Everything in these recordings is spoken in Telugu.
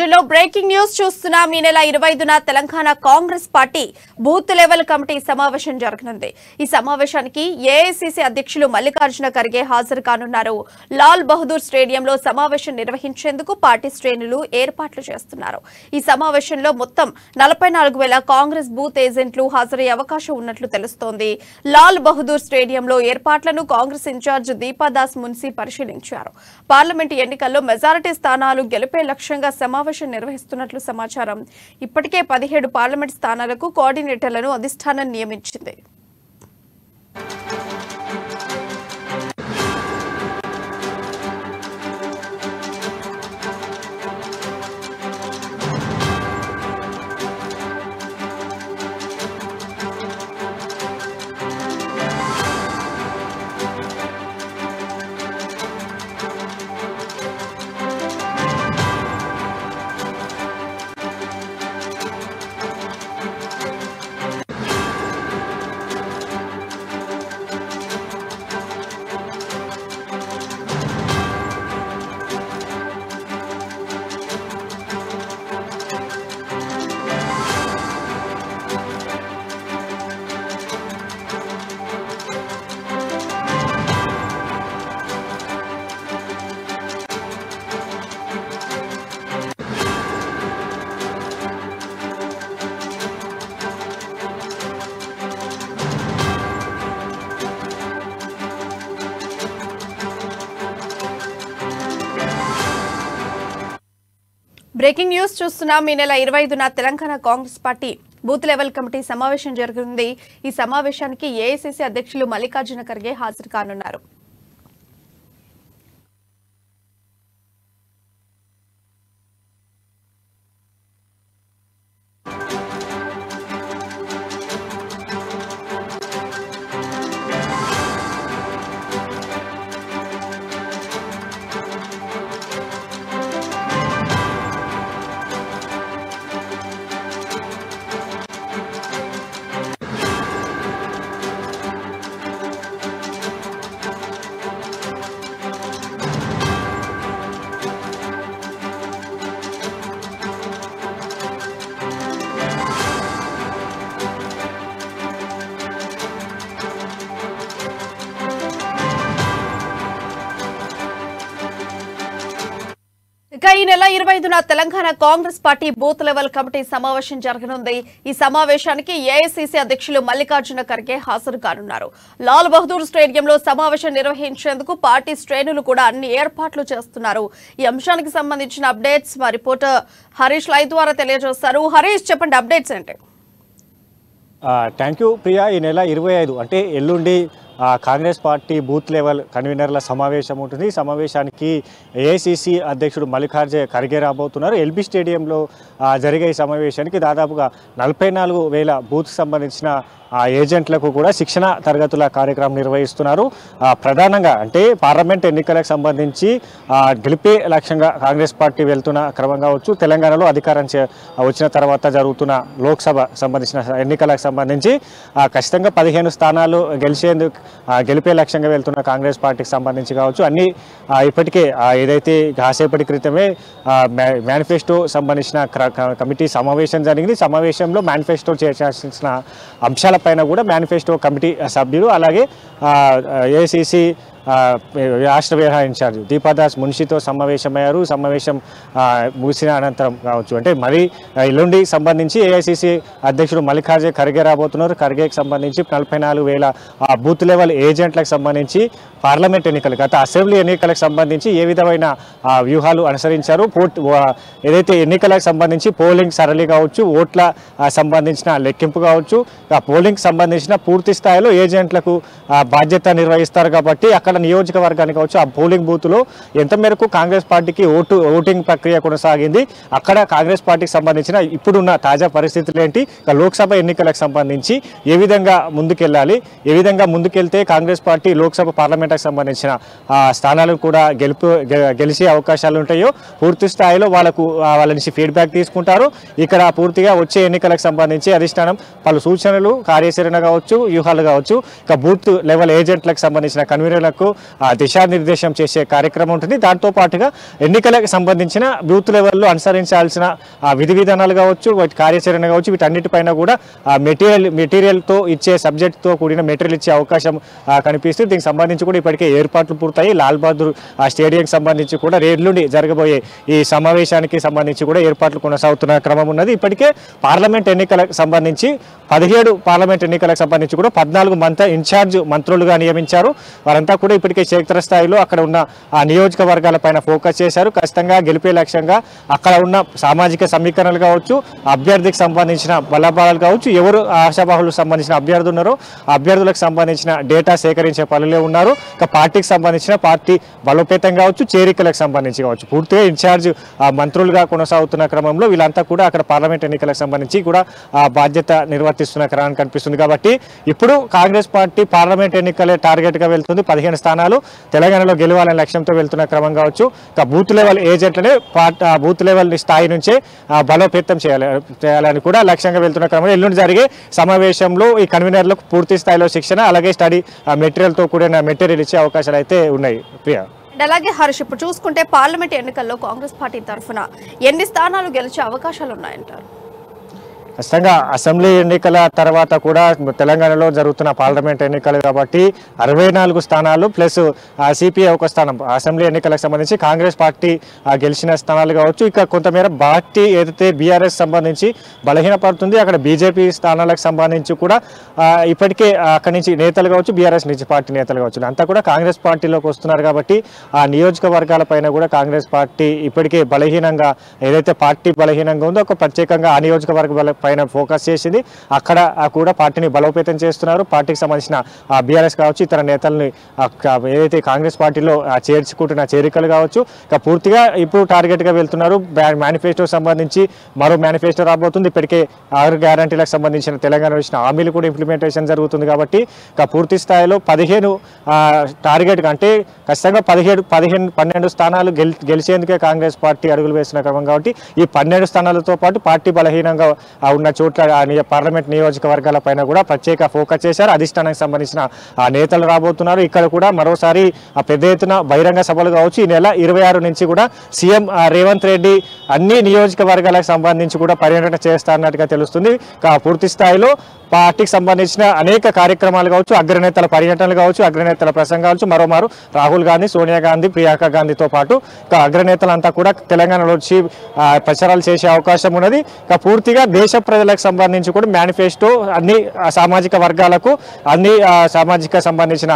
బులెటిన్లో బ్రేకింగ్ న్యూస్ చూస్తున్నాం. ఈ నెల 25న Telangana Congress party booth level committee సమావేశం జరగనుంది. ఈ సమావేశానికి ఏఐసీసీ అధ్యక్షులు మల్లికార్జున ఖర్గే హాజరు కానున్నారు. లాల్ బహదూర్ స్టేడియంలో సమావేశం నిర్వహించేందుకు పార్టీ శ్రేణులు ఏర్పాట్లు చేస్తున్నారు. ఈ సమావేశంలో మొత్తం 44,000 కాంగ్రెస్ బూత్ ఏజెంట్లు హాజరయ్యే అవకాశం ఉన్నట్లు తెలుస్తోంది. లాల్ బహదూర్ స్టేడియంలో ఏర్పాట్లను కాంగ్రెస్ ఇన్ఛార్జ్ దీపాదాస్ మున్సీ పరిశీలించారు. పార్లమెంటు ఎన్నికల్లో మెజారిటీ స్థానాలు గెలిపే లక్ష్యంగా సమావేశం నిర్వహిస్తున్నట్లు సమాచారం. ఇప్పటికే 17 పార్లమెంట్ స్థానాలకు కోఆర్డినేటర్లను అధిష్టానం నియమించింది. బ్రేకింగ్ న్యూస్ చూస్తున్నాం. ఈ నెల 25న Telangana Congress party booth level committee సమావేశం జరగనుంది. ఈ సమావేశానికి ఏఐసీసీ అధ్యక్షులు మల్లికార్జున ఖర్గే హాజరు కానున్నారు. ఈ నెల 25న Telangana Congress party booth level committee సమావేశం జరగనుంది. ఈ సమావేశానికి ఏఐసీసీ అధ్యక్షులు మల్లికార్జున ఖర్గే హాజరు కానున్నారు. లాల్ బహదూర్ స్టేడియంలో సమావేశం నిర్వహించేందుకు పార్టీ శ్రేణులు కూడా అన్ని ఏర్పాట్లు చేస్తున్నారు. ఈ అంశానికి సంబంధించిన అప్డేట్స్ మా రిపోర్టర్ హరీష్ లైవ్ ద్వారా తెలియజేస్తారు. హరీష్, చెప్పండి, అప్డేట్స్ ఏంటి? Thank you Priya. ఈ నెల 25 అంటే ఎల్లుండి కాంగ్రెస్ పార్టీ బూత్ లెవెల్ కన్వీనర్ల సమావేశం ఉంటుంది. ఈ సమావేశానికి ఏఐసీసీ అధ్యక్షుడు మల్లికార్జున ఖర్గే రాబోతున్నారు. ఎల్బీ స్టేడియంలో జరిగే ఈ సమావేశానికి దాదాపుగా 44,000 బూత్కి సంబంధించిన ఏజెంట్లకు కూడా శిక్షణ తరగతుల కార్యక్రమం నిర్వహిస్తున్నారు. ప్రధానంగా అంటే పార్లమెంట్ ఎన్నికలకు సంబంధించి గెలిపే లక్ష్యంగా కాంగ్రెస్ పార్టీ వెళ్తున్న క్రమం కావచ్చు, తెలంగాణలో అధికారం వచ్చిన తర్వాత జరుగుతున్న లోక్సభ సంబంధించిన ఎన్నికలకు సంబంధించి ఖచ్చితంగా 15 స్థానాలు గెలిపే లక్ష్యంగా వెళ్తున్న కాంగ్రెస్ పార్టీకి సంబంధించి కావచ్చు, అన్ని ఇప్పటికే ఏదైతే కాసేపటి క్రితమే మేనిఫెస్టో సంబంధించిన కమిటీ సమావేశం జరిగింది. సమావేశంలో మేనిఫెస్టో చేయాల్సిన అంశాలపైన కూడా మేనిఫెస్టో కమిటీ సభ్యులు అలాగే ఏఐసీసీ రాష్ట్ర వ్యవహార ఇన్ఛార్జ్ దీపాదాస్ మున్షితో సమావేశమయ్యారు. సమావేశం ముగిసిన అనంతరం కావచ్చు అంటే మరి ఎల్లుండి సంబంధించి ఏఐసీసీ అధ్యక్షుడు మల్లికార్జున ఖర్గే రాబోతున్నారు. ఖర్గేకి సంబంధించి 44,000 బూత్ లెవెల్ ఏజెంట్లకు సంబంధించి పార్లమెంట్ ఎన్నికలు గత అసెంబ్లీ ఎన్నికలకు సంబంధించి ఏ విధమైన వ్యూహాలు అనుసరించారు, ఏదైతే ఎన్నికలకు సంబంధించి పోలింగ్ సరళి కావచ్చు, ఓట్ల సంబంధించిన లెక్కింపు కావచ్చు, పోలింగ్ సంబంధించిన పూర్తి స్థాయిలో ఏజెంట్లకు బాధ్యత నిర్వహిస్తారు కాబట్టి అక్కడ నియోజకవర్గానికి కావచ్చు ఆ పోలింగ్ బూత్లో ఎంత మేరకు కాంగ్రెస్ పార్టీకి ఓటింగ్ ప్రక్రియ కొనసాగింది, అక్కడ కాంగ్రెస్ పార్టీకి సంబంధించిన ఇప్పుడున్న తాజా పరిస్థితులు ఏంటి, లోక్సభ ఎన్నికలకు సంబంధించి ఏ విధంగా ముందుకెళ్ళాలి, ఏ విధంగా ముందుకెళ్తే కాంగ్రెస్ పార్టీ లోక్సభ పార్లమెంట్కి సంబంధించిన స్థానాలను కూడా గెలిచే అవకాశాలు ఉంటాయో పూర్తి స్థాయిలో వాళ్ళ నుంచి ఫీడ్బ్యాక్ తీసుకుంటారు. ఇక్కడ పూర్తిగా వచ్చే ఎన్నికలకు సంబంధించి అధిష్టానం పలు సూచనలు, కార్యాచరణ కావచ్చు, వ్యూహాలు కావచ్చు, ఇక బూత్ లెవెల్ ఏజెంట్లకు సంబంధించిన కన్వీనర్లకు కన్వీనర్లకు దిశానిర్దేశం చేసే కార్యక్రమం ఉంటుంది. దాంతో పాటుగా ఎన్నికలకు సంబంధించిన బూత్ లెవెల్లో అనుసరించాల్సిన విధి విధానాలు కావచ్చు, వాటి కార్యాచరణ కావచ్చు, వీటన్నిటిపైన కూడా మెటీరియల్తో ఇచ్చే సబ్జెక్ట్తో కూడిన మెటీరియల్ ఇచ్చే అవకాశం కనిపిస్తుంది. దీనికి సంబంధించి కూడా ఇప్పటికే ఏర్పాట్లు పూర్తయి లాల్ బహదూర్ స్టేడియంకి సంబంధించి కూడా రేడ్లుండి జరగబోయే ఈ సమావేశానికి సంబంధించి కూడా ఏర్పాట్లు కొనసాగుతున్న క్రమం ఉన్నది. ఇప్పటికే పార్లమెంట్ ఎన్నికలకు సంబంధించి 17 పార్లమెంట్ ఎన్నికలకు సంబంధించి కూడా 14 ఇన్ఛార్జ్ మంత్రులుగా నియమించారు. వారంతా కూడా ఇప్పటికే క్షేత్రస్థాయిలో అక్కడ ఉన్న ఆ నియోజకవర్గాలపైన ఫోకస్ చేశారు. ఖచ్చితంగా గెలిపే లక్ష్యంగా అక్కడ ఉన్న సామాజిక సమీకరణలు కావచ్చు, అభ్యర్థికి సంబంధించిన బలబలాలు కావచ్చు, ఎవరు ఆశాబాహులకు సంబంధించిన అభ్యర్థులు ఉన్నారో ఆ అభ్యర్థులకు సంబంధించిన డేటా సేకరించే పనులే ఉన్నారు. ఇక పార్టీకి సంబంధించిన పార్టీ బలోపేతం కావచ్చు, చేరికలకు సంబంధించి కావచ్చు, పూర్తిగా ఇన్ఛార్జ్ మంత్రులుగా కొనసాగుతున్న క్రమంలో వీళ్ళంతా కూడా అక్కడ పార్లమెంట్ ఎన్నికలకు సంబంధించి కూడా బాధ్యత నిర్వర్తిస్తున్న క్రమం కనిపిస్తుంది. కాబట్టి ఇప్పుడు కాంగ్రెస్ పార్టీ పార్లమెంట్ ఎన్నికలే టార్గెట్గా వెళ్తుంది. 15 స్థానాలు తెలంగాణలో గెలవాలనే లక్ష్యంతో వెళ్తున్న క్రమం కావచ్చు. ఇక బూత్ లెవెల్ ఏజెంట్లనే బూత్ లెవెల్ స్థాయి నుంచే బలోపేతం చేయాలని కూడా లక్ష్యంగా వెళ్తున్న క్రమంలో ఎల్లుండి జరిగే సమావేశంలో ఈ కన్వీనర్లకు పూర్తి స్థాయిలో శిక్షణ అలాగే స్టడీ మెటీరియల్తో కూడిన మెటీరియల్ ఇచ్చే అవకాశాలు అయితే ఉన్నాయి. ప్రియా, అలాగే హర్ష్, ఇప్పుడు చూసుకుంటే పార్లమెంట్ ఎన్నికల్లో కాంగ్రెస్ పార్టీ తరఫున ఎన్ని స్థానాలు గెలిచే అవకాశాలు ఉన్నాయంటారు? ఖచ్చితంగా అసెంబ్లీ ఎన్నికల తర్వాత కూడా తెలంగాణలో జరుగుతున్న పార్లమెంట్ ఎన్నికలు కాబట్టి 64 స్థానాలు ప్లస్ సిపిఐ ఒక స్థానం అసెంబ్లీ ఎన్నికలకు సంబంధించి కాంగ్రెస్ పార్టీ గెలిచిన స్థానాలు కావచ్చు. ఇక కొంతమేర పార్టీ ఏదైతే బీఆర్ఎస్ సంబంధించి బలహీనపడుతుంది, అక్కడ బీజేపీ స్థానాలకు సంబంధించి కూడా ఇప్పటికే అక్కడి నుంచి నేతలు కావచ్చు, బీఆర్ఎస్ నుంచి పార్టీ నేతలు కావచ్చు, అంతా కూడా కాంగ్రెస్ పార్టీలోకి వస్తున్నారు. కాబట్టి ఆ నియోజకవర్గాల పైన కూడా కాంగ్రెస్ పార్టీ ఇప్పటికే బలహీనంగా ఏదైతే పార్టీ బలహీనంగా ఉందో ఒక ప్రత్యేకంగా ఆ నియోజకవర్గ పైన ఫోకస్ చేసింది. అక్కడ కూడా పార్టీని బలోపేతం చేస్తున్నారు. పార్టీకి సంబంధించిన బీఆర్ఎస్ కావచ్చు, ఇతర నేతల్ని ఏదైతే కాంగ్రెస్ పార్టీలో చేర్చుకుంటున్న చేరికలు కావచ్చు, ఇక పూర్తిగా ఇప్పుడు టార్గెట్గా వెళ్తున్నారు. మేనిఫెస్టో సంబంధించి మరో మేనిఫెస్టో రాబోతుంది. ఇప్పటికే 6 గ్యారంటీలకు సంబంధించిన తెలంగాణ ఇచ్చిన హామీలు కూడా ఇంప్లిమెంటేషన్ జరుగుతుంది. కాబట్టి ఇక పూర్తి స్థాయిలో 15 టార్గెట్ అంటే ఖచ్చితంగా 12 స్థానాలు గెలిచేందుకే కాంగ్రెస్ పార్టీ అడుగులు వేస్తున్న క్రమం. కాబట్టి ఈ 12 స్థానాలతో పాటు పార్టీ బలహీనంగా ఉన్న చోట్ల పార్లమెంట్ నియోజకవర్గాల పైన కూడా ప్రత్యేక ఫోకస్ చేశారు. అధిష్టానానికి సంబంధించిన నేతలు రాబోతున్నారు. ఇక్కడ కూడా మరోసారి పెద్ద ఎత్తున బహిరంగ సభలు కావచ్చు. ఈ నెల 26 నుంచి కూడా సీఎం రేవంత్ రెడ్డి అన్ని నియోజకవర్గాలకు సంబంధించి కూడా పర్యటన చేస్తారన్నట్టుగా తెలుస్తుంది. పూర్తి స్థాయిలో పార్టీకి సంబంధించిన అనేక కార్యక్రమాలు కావచ్చు, అగ్రనేతల పర్యటనలు కావచ్చు, అగ్రనేతల ప్రసంగాలు కావచ్చు, మరోమారు రాహుల్ గాంధీ, సోనియా గాంధీ, ప్రియాంక గాంధీతో పాటు అగ్రనేతలంతా కూడా తెలంగాణలో వచ్చి ప్రచారాలు చేసే అవకాశం ఉన్నది. పూర్తిగా దేశ ప్రజలకు సంబంధించి కూడా మేనిఫెస్టో అన్ని సామాజిక వర్గాలకు, అన్ని సామాజిక సంబంధించిన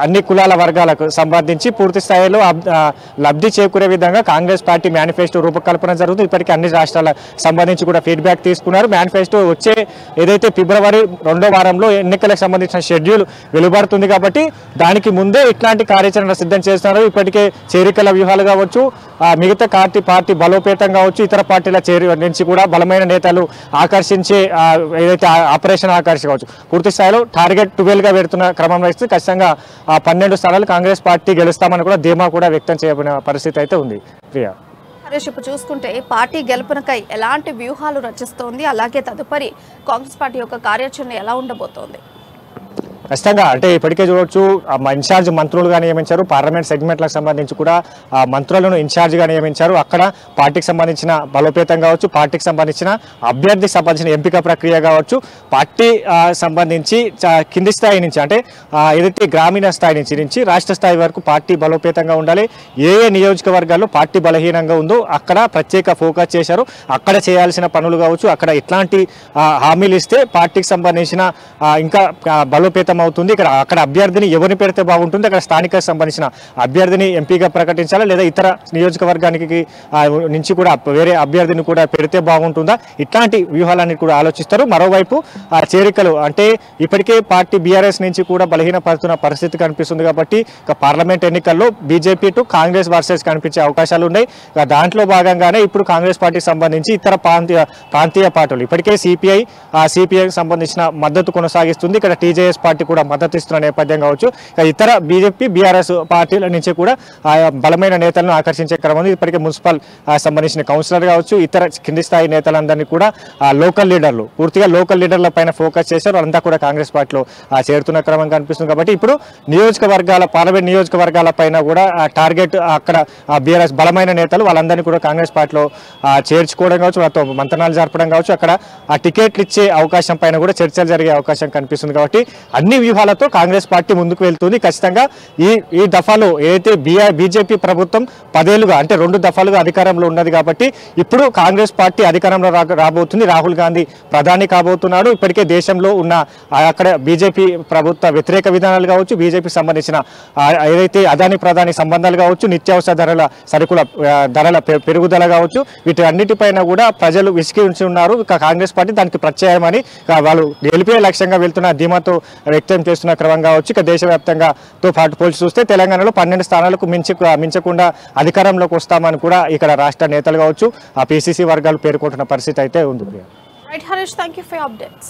అన్ని కులాల వర్గాలకు సంబంధించి పూర్తి స్థాయిలో లబ్ధి చేకూరే విధంగా కాంగ్రెస్ పార్టీ మేనిఫెస్టో రూపకల్పన జరుగుతుంది. ఇప్పటికీ అన్ని రాష్ట్రాలకు సంబంధించి కూడా ఫీడ్బ్యాక్ తీసుకున్నారు. మేనిఫెస్టో వచ్చే ఏదైతే ఫిబ్రవరి 2వ వారంలో ఎన్నికలకు సంబంధించిన షెడ్యూల్ వెలువడుతుంది. కాబట్టి దానికి ముందే ఇట్లాంటి కార్యాచరణ సిద్ధం చేస్తున్నారు. ఇప్పటికే చేరికల వ్యూహాలు కావచ్చు, మిగతా పార్టీ బలోపేతం కావచ్చు, ఇతర పార్టీల నుంచి కూడా బలమైన నేతలు ఆకర్షించే ఏదైతే ఆపరేషన్ ఆకర్షి కావచ్చు, పూర్తి స్థాయిలో టార్గెట్ 12గా పెడుతున్న క్రమం వేస్తే ఖచ్చితంగా 12 స్థానాలు కాంగ్రెస్ పార్టీ గెలుస్తామని కూడా ధీమా కూడా వ్యక్తం చేయబడిన పరిస్థితి అయితే ఉంది. ప్రియా, ఇప్పుడు చూసుకుంటే పార్టీ గెలుపునకై ఎలాంటి వ్యూహాలు రచిస్తోంది, అలాగే తదుపరి కాంగ్రెస్ పార్టీ యొక్క కార్యాచరణ ఎలా ఉండబోతోంది? ఖచ్చితంగా అంటే ఇప్పటికే చూడవచ్చు ఇన్ఛార్జ్ మంత్రులుగా నియమించారు. పార్లమెంట్ సెగ్మెంట్లకు సంబంధించి కూడా మంత్రులను ఇన్ఛార్జ్గా నియమించారు. అక్కడ పార్టీకి సంబంధించిన బలోపేతం కావచ్చు, పార్టీకి సంబంధించిన అభ్యర్థికి సంబంధించిన ఎంపిక ప్రక్రియ కావచ్చు, పార్టీ సంబంధించి కింది స్థాయి నుంచి అంటే ఏదైతే గ్రామీణ స్థాయి నుంచి రాష్ట్ర స్థాయి వరకు పార్టీ బలోపేతంగా ఉండాలి. ఏ నియోజకవర్గాల్లో పార్టీ బలహీనంగా ఉందో అక్కడ ప్రత్యేక ఫోకస్ చేశారు. అక్కడ చేయాల్సిన పనులు కావచ్చు, అక్కడ ఎట్లాంటి హామీలు ఇస్తే పార్టీకి సంబంధించిన ఇంకా బలోపేతం అవుతుంది, అక్కడ అభ్యర్థిని ఎవరిని పెడితే బాగుంటుంది, అక్కడ స్థానిక సంబంధించిన అభ్యర్థిని ఎంపీగా ప్రకటించాలా లేదా ఇతర నియోజకవర్గానికి నుంచి కూడా వేరే అభ్యర్థిని కూడా పెడితే బాగుంటుందా, ఇట్లాంటి వ్యూహాలన్నీ కూడా ఆలోచిస్తారు. మరోవైపు చేరికలు అంటే ఇప్పటికే పార్టీ బీఆర్ఎస్ నుంచి కూడా బలహీనపడుతున్న పరిస్థితి కనిపిస్తుంది. కాబట్టి పార్లమెంట్ ఎన్నికల్లో బీజేపీ టు కాంగ్రెస్ వర్సెస్ కనిపించే అవకాశాలు ఉన్నాయి. దాంట్లో భాగంగానే ఇప్పుడు కాంగ్రెస్ పార్టీకి సంబంధించి ఇతర ప్రాంతీయ పార్టీలు ఇప్పటికే సిపిఐకి సంబంధించిన మద్దతు కొనసాగిస్తుంది. ఇక్కడ టీజేఎస్ పార్టీ పార్టీ కూడా మద్దతు ఇస్తున్న నేపథ్యం కావచ్చు, ఇతర బీజేపీ బీఆర్ఎస్ పార్టీల నుంచి కూడా బలమైన నేతలను ఆకర్షించే క్రమంలో ఇప్పటికే మున్సిపల్ సంబంధించిన కౌన్సిలర్ కావచ్చు, ఇతర కింది స్థాయి నేతలందరినీ కూడా లోకల్ లీడర్లు పూర్తిగా లోకల్ లీడర్ల పైన ఫోకస్ చేశారు. వాళ్ళంతా కూడా కాంగ్రెస్ పార్టీలో చేరుతున్న క్రమం కనిపిస్తుంది. కాబట్టి ఇప్పుడు పార్లమెంట్ నియోజకవర్గాల పైన కూడా టార్గెట్ అక్కడ బీఆర్ఎస్ బలమైన నేతలు వాళ్ళందరినీ కూడా కాంగ్రెస్ పార్టీలో చేర్చుకోవడం కావచ్చు, వాళ్ళతో మంతనాలు జరపడం కావచ్చు, అక్కడ ఆ టికెట్లు ఇచ్చే అవకాశం పైన కూడా చర్చలు జరిగే అవకాశం కనిపిస్తుంది. కాబట్టి అన్ని వ్యూహాలతో కాంగ్రెస్ పార్టీ ముందుకు వెళ్తుంది. ఖచ్చితంగా ఈ దఫాలో ఏదైతే బీజేపీ ప్రభుత్వం 10 ఏళ్లుగా అంటే 2 దఫాలుగా అధికారంలో ఉన్నది కాబట్టి ఇప్పుడు కాంగ్రెస్ పార్టీ అధికారంలో రాబోతుంది. రాహుల్ గాంధీ ప్రధాని కాబోతున్నాడు. ఇప్పటికే దేశంలో ఉన్న అక్కడ బీజేపీ ప్రభుత్వ వ్యతిరేక విధానాలు కావచ్చు, బీజేపీకి సంబంధించిన ఏదైతే అదాని ప్రధాని సంబంధాలు కావచ్చు, నిత్యావసర సరుకుల ధరల పెరుగుదల కావచ్చు, వీటి అన్నిటిపైన కూడా ప్రజలు విసిగి ఉన్నారు. కాంగ్రెస్ పార్టీ దానికి ప్రత్యయమని వాళ్ళు గెలిపే లక్ష్యంగా వెళ్తున్న ధీమాతో వ్యక్తం చేస్తున్న క్రమం కావచ్చు. ఇక దేశవ్యాప్తంగా తో పాటు పోల్చి చూస్తే తెలంగాణలో 12 స్థానాలకు మించకుండా అధికారంలోకి వస్తామని కూడా ఇక్కడ రాష్ట్ర నేతలు కావచ్చు, ఆ పీసీసీ వర్గాలు పేర్కొంటున్న పరిస్థితి అయితే ఉంది. Right, Harish, thank you for your updates.